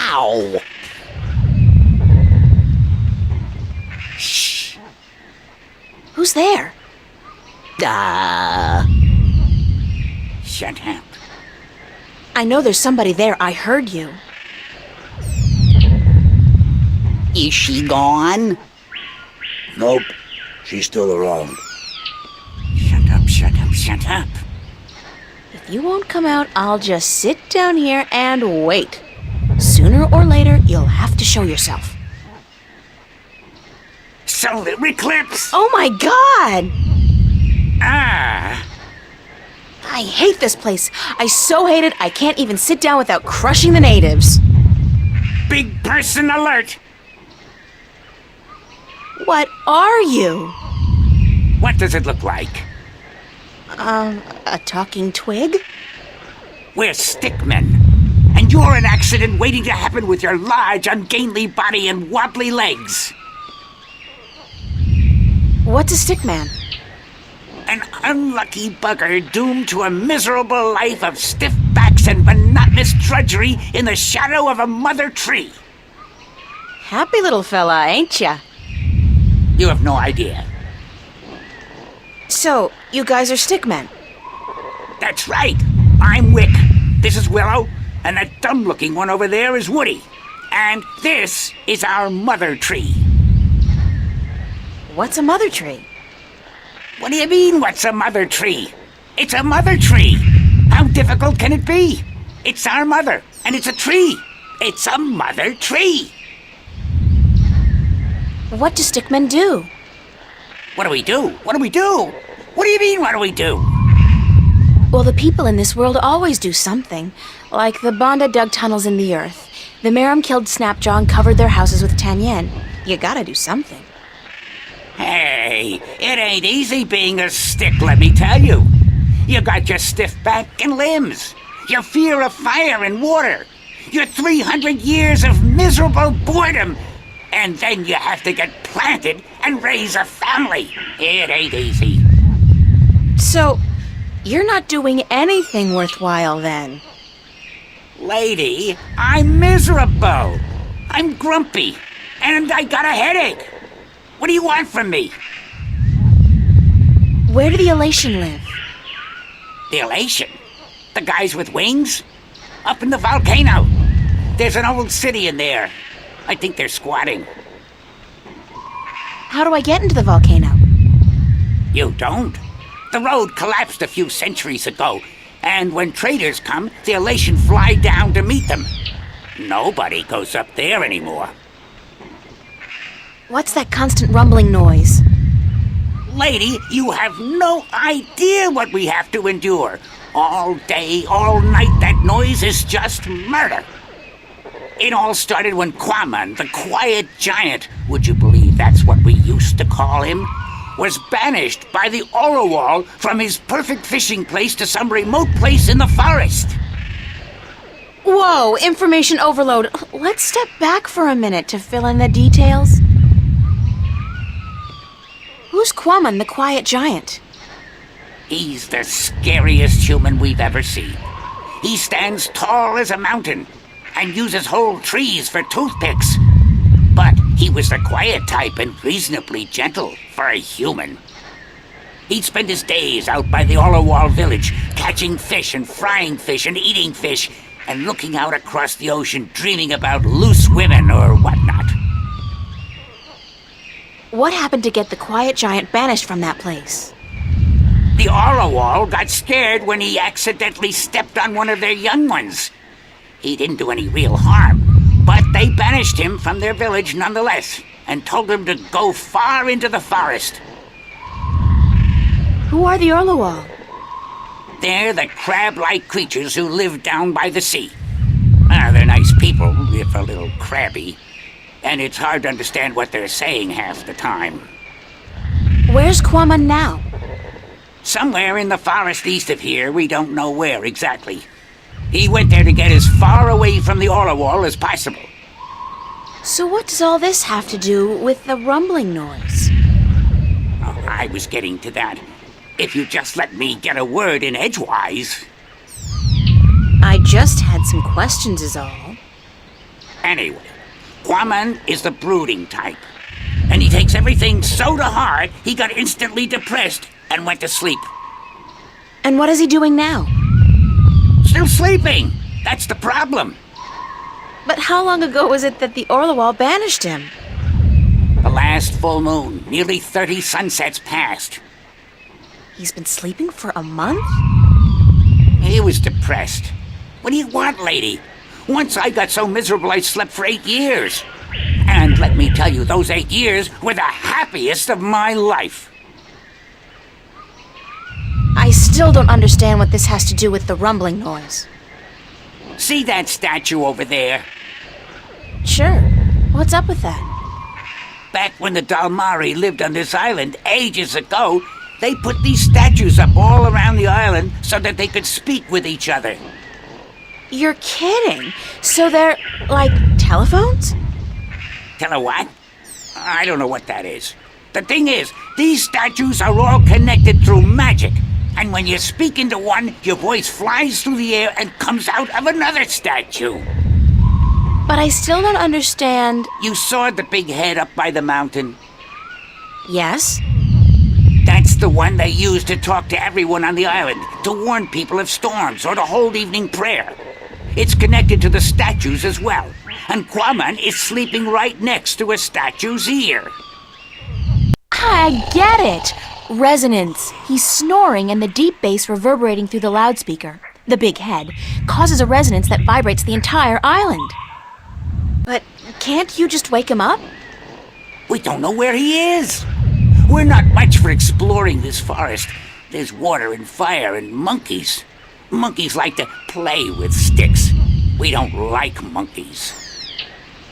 Ow! Shh. Who's there? Shut up. I know there's somebody there. I heard you. Is she gone? Nope. She's still around. Shut up, shut up, shut up. If you won't come out, I'll just sit down here and wait. Sooner or later, you'll have to show yourself. Solar eclipse! Oh my god! Ah! I hate this place. I so hate it, I can't even sit down without crushing the natives. Big person alert! What are you? What does it look like? A talking twig? We're stickmen. And you're an accident waiting to happen with your large, ungainly body and wobbly legs. What's a stickman? An unlucky bugger doomed to a miserable life of stiff backs and monotonous drudgery in the shadow of a mother tree. Happy little fella, ain't ya? You have no idea. So, you guys are stickmen? That's right. I'm Wick. This is Willow. And that dumb-looking one over there is Woody. And this is our mother tree. What's a mother tree? What do you mean, what's a mother tree? It's a mother tree. How difficult can it be? It's our mother, and it's a tree. It's a mother tree. What do stickmen do? What do we do? What do we do? What do you mean, what do we do? Well, the people in this world always do something. Like the Banda dug tunnels in the earth. The Merum killed Snapjaw and covered their houses with tan yen. You gotta do something. Hey, it ain't easy being a stick, let me tell you. You got your stiff back and limbs, your fear of fire and water, your 300 years of miserable boredom, and then you have to get planted and raise a family. It ain't easy. So, you're not doing anything worthwhile then? Lady, I'm miserable. I'm grumpy, and I got a headache. What do you want from me? Where do the Elation live? The Elation? The guys with wings? Up in the volcano. There's an old city in there. I think they're squatting. How do I get into the volcano? You don't. The road collapsed a few centuries ago, and when traders come, the Elation fly down to meet them. Nobody goes up there anymore. What's that constant rumbling noise? Lady, you have no idea what we have to endure. All day, all night, that noise is just murder. It all started when Quaman, the quiet giant, would you believe that's what we used to call him, was banished by the Orowal from his perfect fishing place to some remote place in the forest. Whoa, information overload. Let's step back for a minute to fill in the details. Who's Quaman, the quiet giant? He's the scariest human we've ever seen. He stands tall as a mountain and uses whole trees for toothpicks. But he was the quiet type and reasonably gentle for a human. He'd spend his days out by the Orowal village, catching fish and frying fish and eating fish, and looking out across the ocean, dreaming about loose women or whatnot. What happened to get the quiet giant banished from that place? The Orowal got scared when he accidentally stepped on one of their young ones. He didn't do any real harm, but they banished him from their village nonetheless, and told him to go far into the forest. Who are the Orowal? They're the crab-like creatures who live down by the sea. They're nice people, if a little crabby. And it's hard to understand what they're saying half the time. Where's Quaman now? Somewhere in the forest east of here, we don't know where exactly. He went there to get as far away from the Orowal as possible. So what does all this have to do with the rumbling noise? Oh, I was getting to that. If you just let me get a word in edgewise. I just had some questions is all. Anyway, Quaman is the brooding type. And he takes everything so to heart, he got instantly depressed and went to sleep. And what is he doing now? Still sleeping! That's the problem. But how long ago was it that the Orlawal banished him? The last full moon, nearly 30 sunsets passed. He's been sleeping for a month? He was depressed. What do you want, lady? Once I got so miserable I slept for 8 years. And let me tell you, those 8 years were the happiest of my life. I still don't understand what this has to do with the rumbling noise. See that statue over there? Sure. What's up with that? Back when the Dalmari lived on this island ages ago, they put these statues up all around the island so that they could speak with each other. You're kidding. So they're like telephones? Tell her what? I don't know what that is. The thing is, these statues are all connected through magic. And when you speak into one, your voice flies through the air and comes out of another statue. But I still don't understand. You saw the big head up by the mountain? Yes? That's the one they use to talk to everyone on the island, to warn people of storms or to hold evening prayer. It's connected to the statues as well. And Quaman is sleeping right next to a statue's ear. I get it! Resonance. He's snoring and the deep bass reverberating through the loudspeaker, the big head, causes a resonance that vibrates the entire island. But can't you just wake him up? We don't know where he is. We're not much for exploring this forest. There's water and fire and monkeys. Monkeys like to play with sticks. We don't like monkeys.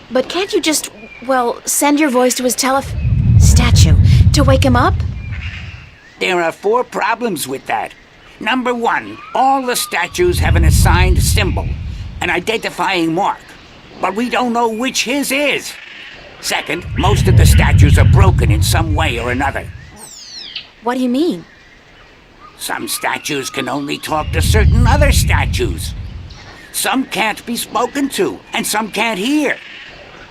But can't you just, well, send your voice to his statue to wake him up? There are 4 problems with that. Number 1, all the statues have an assigned symbol, an identifying mark, but we don't know which his is. Second, most of the statues are broken in some way or another. What do you mean? Some statues can only talk to certain other statues. Some can't be spoken to, and some can't hear,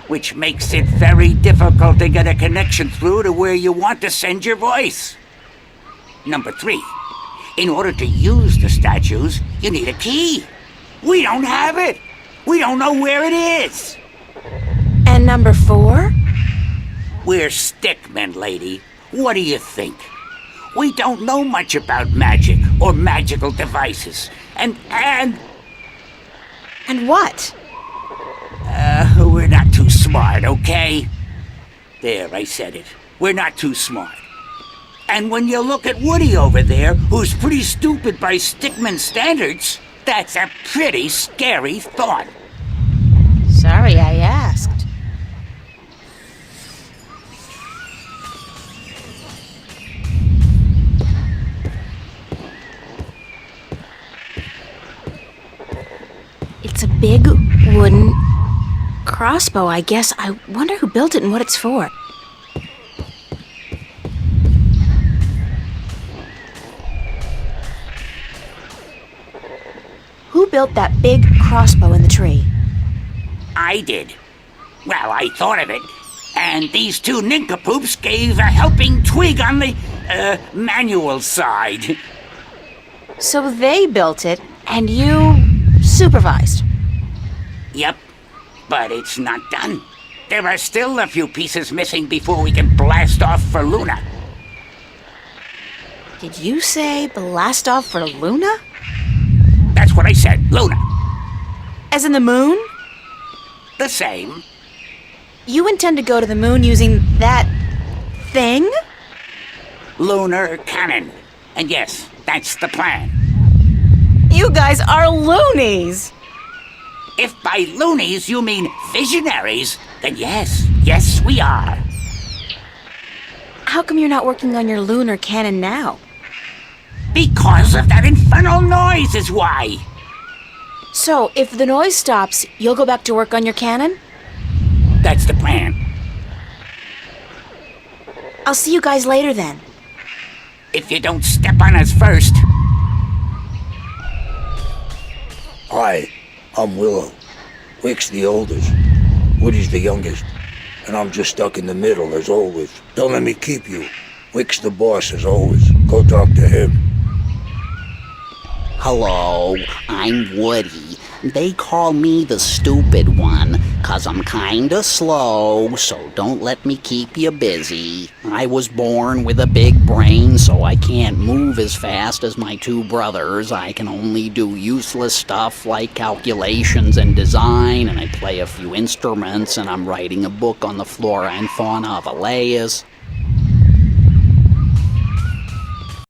which makes it very difficult to get a connection through to where you want to send your voice. Number 3, in order to use the statues, you need a key. We don't have it. We don't know where it is. And number 4? We're stickmen, lady. What do you think? We don't know much about magic or magical devices. And what? we're not too smart, okay? There, I said it. We're not too smart. And when you look at Woody over there, who's pretty stupid by stickman standards, that's a pretty scary thought. Sorry I asked. It's a big wooden crossbow, I guess. I wonder who built it and what it's for. Who built that big crossbow in the tree? I did. Well, I thought of it. And these 2 nincompoops gave a helping twig on the, manual side. So they built it, and you supervised? Yep, but it's not done. There are still a few pieces missing before we can blast off for Luna. Did you say blast off for Luna? That's what I said, Luna. As in the moon? The same. You intend to go to the moon using that thing? Lunar cannon. And yes, that's the plan. You guys are loonies! If by loonies you mean visionaries, then yes, we are. How come you're not working on your lunar cannon now? Because of that infernal noise is why. So, if the noise stops, you'll go back to work on your cannon? That's the plan. I'll see you guys later then. If you don't step on us first. Hi, I'm Willow. Wick's the oldest. Woody's the youngest, and I'm just stuck in the middle as always. Don't let me keep you. Wick's the boss as always. Go talk to him. Hello, I'm Woody. They call me the stupid one, 'cause I'm kinda slow, so don't let me keep you busy. I was born with a big brain, so I can't move as fast as my two brothers. I can only do useless stuff like calculations and design, and I play a few instruments, and I'm writing a book on the flora and fauna of Elias.